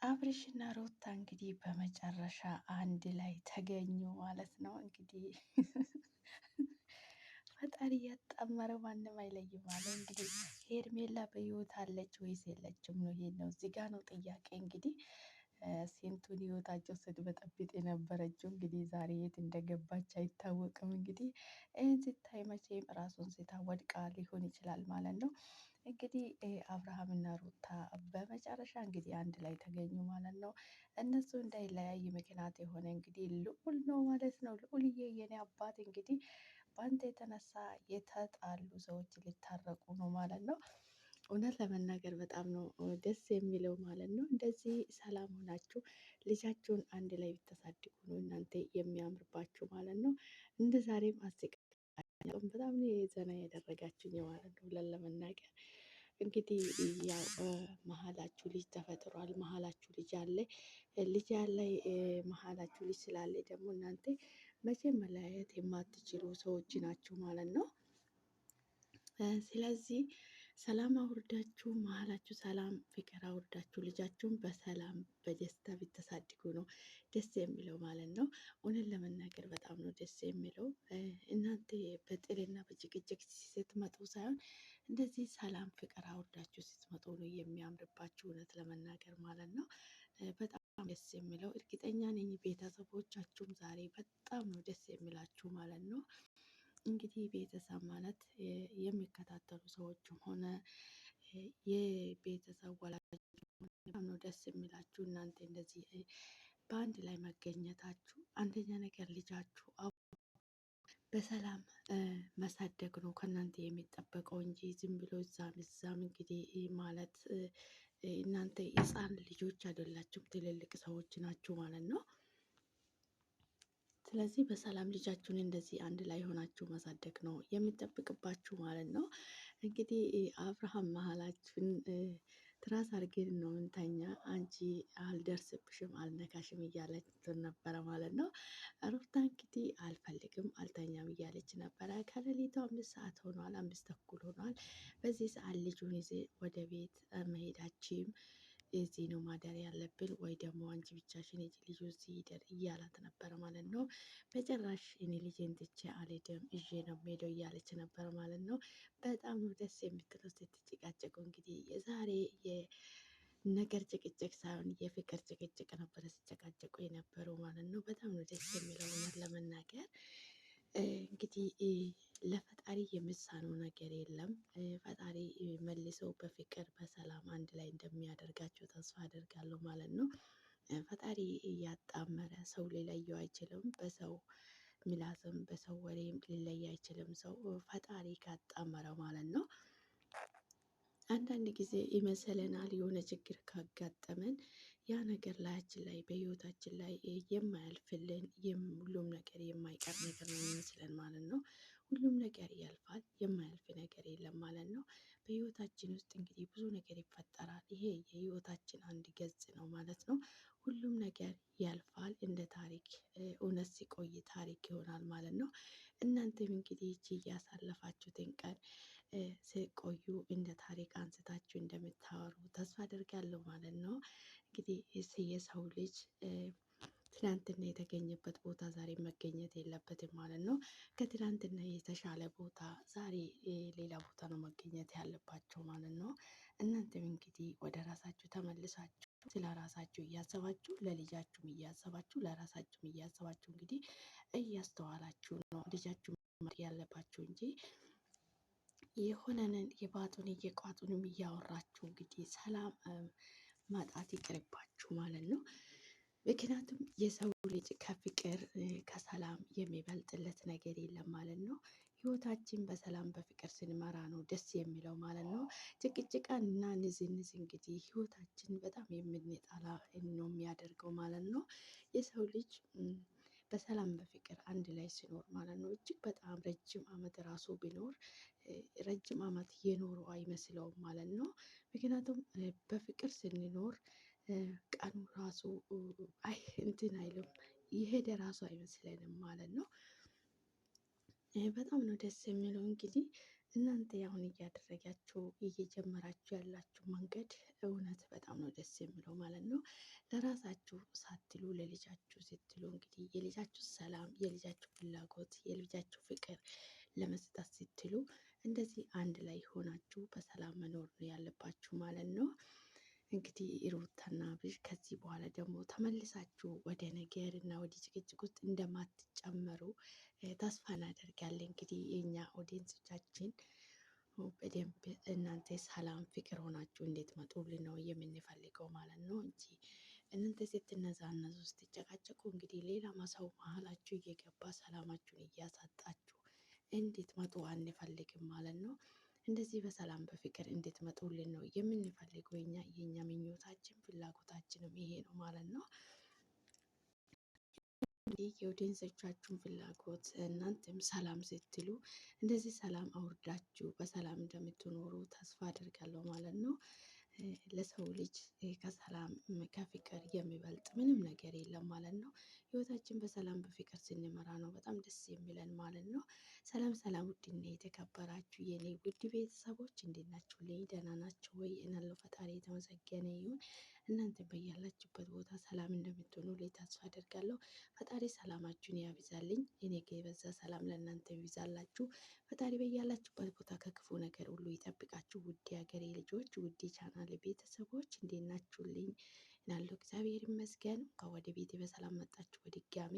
አብርሽና ሩታ እንግዲህ በመጨረሻ አንድ ላይ ተገኙ ማለት ነው። እንግዲህ ፈጣሪ ያጣመረው ማንም አይለይም አለ። እንግዲህ ሄርሜላ በህይወት አለች ወይስ የለችም ነው? ይሄ ነው እዚህ ጋር ነው ጥያቄ። እንግዲህ ስንቱን ህይወታቸው ስትበጠብጥ የነበረችው እንግዲህ ዛሬ የት እንደገባች አይታወቅም። እንግዲህ ይህን ስታይ መቼም ራሱን ስታ ወድቃ ሊሆን ይችላል ማለት ነው። እንግዲህ አብርሃም እና ሩታ በመጨረሻ እንግዲህ አንድ ላይ ተገኙ ማለት ነው። እነሱ እንዳይለያይ ምክንያት የሆነ እንግዲህ ልዑል ነው ማለት ነው። ልዑልዬ የኔ አባት እንግዲህ በአንተ የተነሳ የተጣሉ ሰዎች ሊታረቁ ነው ማለት ነው። እውነት ለመናገር በጣም ነው ደስ የሚለው ማለት ነው። እንደዚህ ሰላም ሆናችሁ ልጃችሁን አንድ ላይ ብታሳድጉ ነው እናንተ የሚያምርባችሁ ማለት ነው። እንደ ዛሬም በጣም ነው ዘና ያደረጋችሁኝ ማለት ነው። ብለን ለመናገር እንግዲህ ያው መሀላችሁ ልጅ ተፈጥሯል። መሀላችሁ ልጅ አለ። ልጅ ያለ መሀላችሁ ልጅ ስላለ ደግሞ እናንተ መቼም መለያየት የማትችሉ ሰዎች ናችሁ ማለት ነው። ስለዚህ ሰላም አውርዳችሁ መሀላችሁ ሰላም ፍቅር አውርዳችሁ ልጃችሁን በሰላም በደስታ ብታሳድጉ ነው ደስ የሚለው ማለት ነው። እውነት ለመናገር በጣም ነው ደስ የሚለው። እናንተ በጥልና በጭቅጭቅ ስትመጡ ሳይሆን እንደዚህ ሰላም ፍቅር አውርዳችሁ ስትመጡ ነው የሚያምርባችሁ እውነት ለመናገር ማለት ነው። በጣም ደስ የሚለው እርግጠኛ ነኝ ቤተሰቦቻችሁም ዛሬ በጣም ነው ደስ የሚላችሁ ማለት ነው። እንግዲህ ቤተሰብ ማለት የሚከታተሉ ሰዎችም ሆነ የቤተሰብ ወላጆች በጣም ነው ደስ የሚላችሁ እናንተ እንደዚህ በአንድ ላይ መገኘታችሁ። አንደኛ ነገር ልጃችሁ በሰላም መሳደግ ነው ከእናንተ የሚጠበቀው እንጂ ዝም ብሎ እዛም እዛም እንግዲህ ማለት እናንተ ህፃን ልጆች አይደላችሁም፣ ትልልቅ ሰዎች ናችሁ ማለት ነው። ስለዚህ በሰላም ልጃችሁን እንደዚህ አንድ ላይ ሆናችሁ ማሳደግ ነው የሚጠብቅባችሁ ማለት ነው። እንግዲህ አብርሃም መሀላችሁን ትራስ አድርገን ነው እንተኛ፣ አንቺ አልደርስብሽም አልነካሽም እያለች ነበረ ማለት ነው። ሩታ እንግዲህ አልፈልግም አልተኛም እያለች ነበረ። ከሌሊቱ 5 ሰዓት ሆኗል፣ 5 ተኩል ሆኗል። በዚህ ሰዓት ልጁን ይዜ ወደ ቤት መሄዳችም እዚህ ነው ማደር ያለብን ወይ ደግሞ አንቺ ብቻሽን ሂጂ ልጁ እዚህ ይደር እያላት ነበረ ማለት ነው። በጭራሽ እኔ ልጄን ትቼ አልሄድም ይዤ ነው የምሄደው እያለች ነበረ ማለት ነው። በጣም ነው ደስ የምትለው ስትጨቃጨቁ። እንግዲህ የዛሬ የነገር ጭቅጭቅ ሳይሆን የፍቅር ጭቅጭቅ ነበረ ሲጨቃጨቁ የነበረው ማለት ነው። በጣም ነው ደስ የሚለው እውነት ለመናገር እንግዲህ ለፈጣሪ የሚሳነው ነገር የለም። ፈጣሪ መልሰው በፍቅር በሰላም አንድ ላይ እንደሚያደርጋቸው ተስፋ አደርጋለሁ ማለት ነው። ፈጣሪ እያጣመረ ሰው ሊለየው አይችልም። በሰው ምላስም በሰው ወሬም ሊለይ አይችልም ሰው ፈጣሪ ካጣመረው ማለት ነው። አንዳንድ ጊዜ ይመስለናል የሆነ ችግር ካጋጠመን ያ ነገር ላያችን ላይ በህይወታችን ላይ የማያልፍልን ሁሉም ነገር የማይቀር ነገር ነው የሚመስለን ማለት ነው። ሁሉም ነገር ያልፋል፣ የማያልፍ ነገር የለም ማለት ነው። በህይወታችን ውስጥ እንግዲህ ብዙ ነገር ይፈጠራል። ይሄ የህይወታችን አንድ ገጽ ነው ማለት ነው። ሁሉም ነገር ያልፋል። እንደ ታሪክ እውነት ሲቆይ ታሪክ ይሆናል ማለት ነው። እናንተም እንግዲህ ይቺ እያሳለፋችሁትን ቀን ሲቆዩ እንደ ታሪክ አንስታችሁ እንደምታወሩ ተስፋ አደርጋለሁ ማለት ነው። እንግዲህ የሰው ልጅ ትናንትና የተገኘበት ቦታ ዛሬ መገኘት የለበትም ማለት ነው። ከትናንትና የተሻለ ቦታ ዛሬ ሌላ ቦታ ነው መገኘት ያለባቸው ማለት ነው። እናንተም እንግዲህ ወደ ራሳችሁ ተመልሳችሁ ስለ ራሳችሁ እያሰባችሁ ለልጃችሁም እያሰባችሁ ለራሳችሁም እያሰባችሁ እንግዲህ እያስተዋላችሁ ነው ልጃችሁ ያለባችሁ እንጂ የሆነንን የባጡን የቋጡንም እያወራችሁ እንግዲህ ሰላም ማጣት ይቅርባችሁ ማለት ነው። ምክንያቱም የሰው ልጅ ከፍቅር ከሰላም የሚበልጥለት ነገር የለም ማለት ነው። ህይወታችን በሰላም በፍቅር ስንመራ ነው ደስ የሚለው ማለት ነው። ጭቅጭቃን እና ንዝንዝ እንግዲህ ህይወታችን በጣም የምንጠላ ነው የሚያደርገው ማለት ነው። የሰው ልጅ በሰላም በፍቅር አንድ ላይ ሲኖር ማለት ነው እጅግ በጣም ረጅም አመት ራሱ ቢኖር ረጅም አመት የኖረው አይመስለውም ማለት ነው። ምክንያቱም በፍቅር ስንኖር ቀኑ ራሱ አይ እንትን አይልም የሄደ ራሱ አይመስለንም ማለት ነው። በጣም ነው ደስ የሚለው እንግዲህ እናንተ አሁን እያደረጋችሁ እየጀመራችሁ ያላችሁ መንገድ እውነት በጣም ነው ደስ የሚለው ማለት ነው። ለራሳችሁ ሳትሉ ለልጃችሁ ስትሉ እንግዲህ የልጃችሁ ሰላም፣ የልጃችሁ ፍላጎት፣ የልጃችሁ ፍቅር ለመስጠት ስትሉ እንደዚህ አንድ ላይ ሆናችሁ በሰላም መኖር ነው ያለባችሁ ማለት ነው። እንግዲህ ሩታና አብርሽ ከዚህ በኋላ ደግሞ ተመልሳችሁ ወደ ነገር እና ወደ ጭቅጭቅ ውስጥ እንደማትጨመሩ ተስፋ እናደርጋለን። እንግዲህ የኛ ኦዲየንሶቻችን በደንብ እናንተ ሰላም ፍቅር ሆናችሁ እንዴት መጡልን ነው የምንፈልገው ማለት ነው እንጂ እናንተ ስትነዛነዙ ስትጨቃጨቁ እንግዲህ ሌላ ሰው መሀላችሁ እየገባ ሰላማችሁን እያሳጣችሁ እንዴት መጡ አንፈልግም ማለት ነው። እንደዚህ በሰላም በፍቅር እንዴት መጡልን ነው የምንፈልገው። የኛ ምኞታችን ፍላጎታችንም ይሄ ነው ማለት ነው። እንግዲህ የኦዲየንሶቻችሁን ፍላጎት እናንተም ሰላም ስትሉ እንደዚህ ሰላም አውርዳችሁ በሰላም እንደምትኖሩ ተስፋ አድርጋለሁ ማለት ነው። ለሰው ልጅ ከሰላም ከፍቅር የሚበልጥ ምንም ነገር የለም ማለት ነው። ህይወታችን በሰላም በፍቅር ስንመራ ነው በጣም ደስ የሚለን ማለት ነው። ሰላም ሰላም፣ ውድና የተከበራችሁ የኔ ውድ ቤተሰቦች እንዴት ናችሁ? ልኝ ደህና ናችሁ ወይ? እናለው ፈጣሪ የተመሰገነ ይሁን። እናንተ በያላችሁበት ቦታ ሰላም እንደምትሆኑ ላይ ተስፋ አደርጋለሁ። ፈጣሪ ሰላማችሁን ያብዛልኝ። እኔ ጋ የበዛ ሰላም ለእናንተ ይብዛላችሁ። ፈጣሪ በያላችሁበት ቦታ ከክፉ ነገር ሁሉ ይጠብቃችሁ። ውድ የሀገሬ ልጆች፣ ውድ ቻናል ቤተሰቦች እንዴት ናችሁልኝ? ናለው እግዚአብሔር ይመስገን። ከወደ ቤቴ በሰላም መጣችሁ። በድጋሜ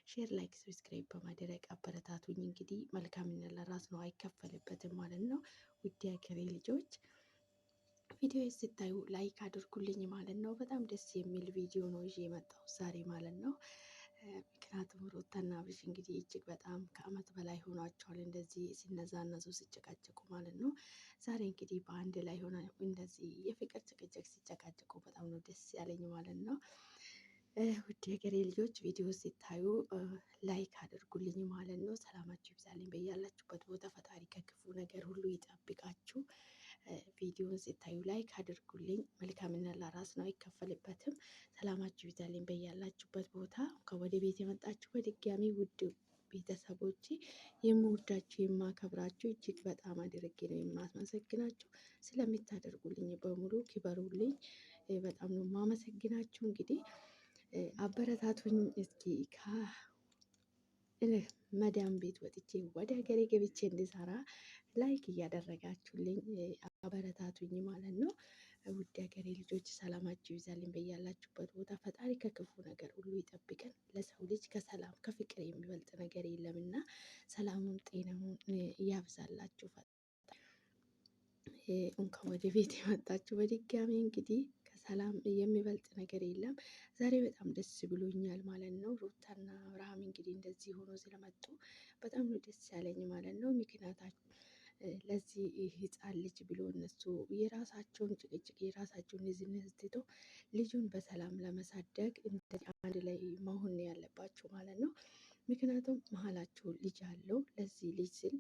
ሼር፣ ላይክ፣ ሰብስክራይብ በማድረግ አበረታቱኝ። እንግዲህ መልካምነት ለራስ ነው አይከፈልበትም ማለት ነው። ውድ የሀገሬ ልጆች ቪዲዮ ስታዩ ላይክ አድርጉልኝ ማለት ነው። በጣም ደስ የሚል ቪዲዮ ነው ይዤ የመጣሁት ዛሬ ማለት ነው። ምክንያቱም ሩታና አብርሽ እንግዲህ እጅግ በጣም ከአመት በላይ ሆኗቸዋል እንደዚህ ሲነዛነዙ ሲጨቃጨቁ ማለት ነው። ዛሬ እንግዲህ በአንድ ላይ ሆነ እንደዚህ የፍቅር ጭቅጭቅ ሲጨቃጨቁ በጣም ነው ደስ ያለኝ ማለት ነው። ውድ የሀገሬ ልጆች ቪዲዮ ሲታዩ ላይክ አድርጉልኝ ማለት ነው። ሰላማችሁ ይብዛልኝ በያላችሁበት ቦታ ፈጣሪ ከክፉ ነገር ሁሉ ይጠብቃችሁ። ቪዲዮን ሲታዩ ላይክ አድርጉልኝ። መልካምነት ለራስ ነው አይከፈልበትም። ሰላማችሁ ይብዛልኝ በያላችሁበት ቦታ። ከወደ ቤት የመጣችሁ በድጋሚ ውድ ቤተሰቦቼ የምወዳችሁ የማከብራችሁ እጅግ በጣም አድርጌ ነው የማመሰግናችሁ። ስለምታደርጉልኝ በሙሉ ክበሩልኝ። በጣም ነው የማመሰግናችሁ። እንግዲህ አበረታቱኝ እስኪ መዳም ቤት ወጥቼ ወደ ሀገሬ ገብቼ እንድሰራ ላይክ እያደረጋችሁልኝ አበረታቱኝ ማለት ነው። ውድ ሀገሬ ልጆች ሰላማችሁ ይብዛልኝ በያላችሁበት ቦታ። ፈጣሪ ከክፉ ነገር ሁሉ ይጠብቀን። ለሰው ልጅ ከሰላም ከፍቅር የሚበልጥ ነገር የለምና ሰላሙን ጤናውን ያብዛላችሁ። እንኳን ወደ ቤት የመጣችሁ በድጋሚ እንግዲህ ከሰላም የሚበልጥ ነገር የለም። ዛሬ በጣም ደስ ብሎኛል ማለት ነው። ሩታና አብርሃም እንግዲህ እንደዚህ ሆኖ ስለመጡ በጣም ነው ደስ ያለኝ ማለት ነው። ምክንያታቸው ለዚህ ህፃን ልጅ ብሎ እነሱ የራሳቸውን ጭቅጭቅ የራሳቸውን ንዝንዝ ትተው ልጁን በሰላም ለመሳደግ አንድ ላይ መሆን ያለባቸው ማለት ነው። ምክንያቱም መሀላቸው ልጅ አለው። ለዚህ ልጅ ስል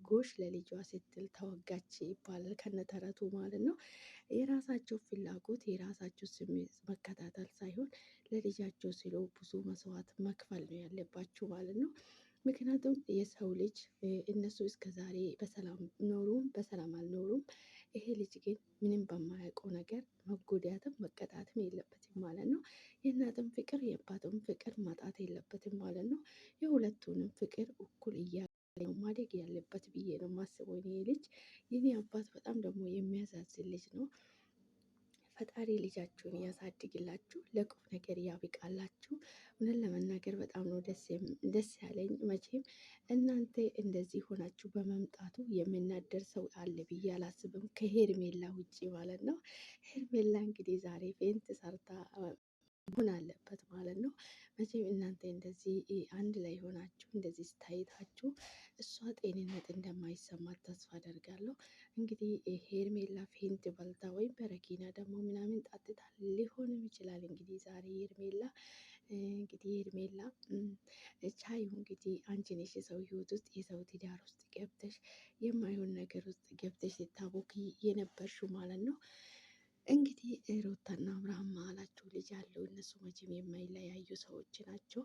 ጎሽ ለልጇ ስትል ተወጋች ይባላል ከነተረቱ ማለት ነው። የራሳቸው ፍላጎት የራሳቸው ስሜት መከታተል ሳይሆን ለልጃቸው ሲሉ ብዙ መስዋዕት መክፈል ነው ያለባቸው ማለት ነው። ምክንያቱም የሰው ልጅ እነሱ እስከ ዛሬ በሰላም ኖሩም በሰላም አልኖሩም። ይሄ ልጅ ግን ምንም በማያውቀው ነገር መጎዳትም መቀጣትም የለበትም ማለት ነው። የእናትም ፍቅር የአባትም ፍቅር ማጣት የለበትም ማለት ነው። የሁለቱንም ፍቅር እኩል እያገኘ ማደግ ያለበት ብዬ ነው የማስበው። ይሄ ልጅ የኔ አባት በጣም ደግሞ የሚያሳዝን ልጅ ነው። ፈጣሪ ልጃችሁን ያሳድግላችሁ፣ ለቁም ነገር ያብቃላችሁ። እውነት ለመናገር በጣም ነው ደስ ያለኝ። መቼም እናንተ እንደዚህ ሆናችሁ በመምጣቱ የሚናደር ሰው አለ ብዬ አላስብም፣ ከሄርሜላ ውጭ ማለት ነው። ሄርሜላ እንግዲህ ዛሬ ፌንት ሰርታ መሆን አለበት ማለት ነው። መቼም እናንተ እንደዚህ አንድ ላይ ሆናችሁ እንደዚህ ስታይታችሁ እሷ ጤንነት እንደማይሰማት ተስፋ አደርጋለሁ። እንግዲህ ሄርሜላ ፌንት በልታ ወይም በረኪና ደግሞ ምናምን ጣጥታ ሊሆንም ይችላል። እንግዲህ ዛሬ ሄርሜላ ቻዩ እንግዲህ አንቺ ነሽ የሰው ህይወት ውስጥ የሰው ትዳር ውስጥ ገብተሽ የማይሆን ነገር ውስጥ ገብተሽ ስታቦኪ የነበርሽው ማለት ነው። እንግዲህ ሩታና አብርሃም መሀላቸው ልጅ አለው። እነሱ መቼም የማይለያዩ ሰዎች ናቸው።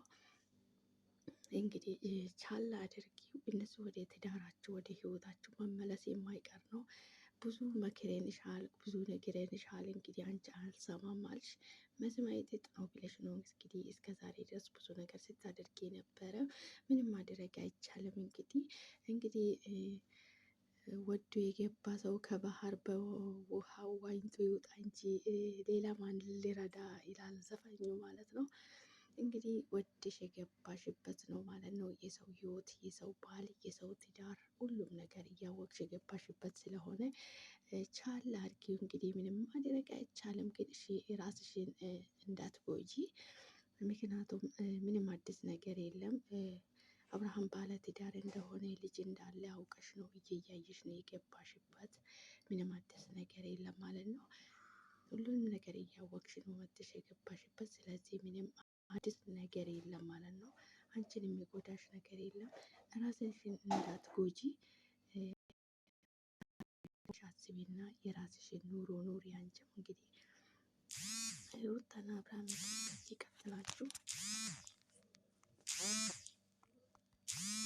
እንግዲህ ቻል አድርጊው። እነሱ ወደ ትዳራቸው ወደ ህይወታቸው መመለስ የማይቀር ነው። ብዙ መክረንሻል፣ ብዙ ነግረንሻል። እንግዲህ አንቺ አልሰማም አልሽ። መስማት ጥጥ ነው ብለሽ ነው እንግዲህ እስከ ዛሬ ድረስ ብዙ ነገር ስታደርግ የነበረ። ምንም ማድረግ አይቻልም። እንግዲህ ወዶ የገባ ሰው ከባህር በውሃው ዋኝቶ ይውጣ እንጂ ሌላ ማን ሊረዳ ይላል ዘፋኙ ማለት ነው። እንግዲህ ወድሽ የገባሽበት ነው ማለት ነው። የሰው ህይወት፣ የሰው ባል፣ የሰው ትዳር፣ ሁሉም ነገር እያወቅሽ የገባሽበት ስለሆነ ቻል አድርጊው። እንግዲህ ምንም ማድረግ አይቻልም። ግን እሺ ራስሽን እንዳትጎጂ። ምክንያቱም ምንም አዲስ ነገር የለም። አብርሃም ባለ ትዳር እንደሆነ ልጅ እንዳለ አውቀሽ ነው እያየሽ ነው የገባሽበት። ምንም አዲስ ነገር የለም ማለት ነው። ሁሉንም ነገር እያወቅሽ ነው መጥተሽ የገባሽበት። ስለዚህ ምንም አዲስ ነገር የለም ማለት ነው። አንቺን የሚጎዳሽ ነገር የለም። ራስሽን እንዳትጎጂ አስቢና የራስሽን ኑሮ ኑሪ። አንቺም እንግዲህ ሩታና አብርሃም ይቀጥላችሁ።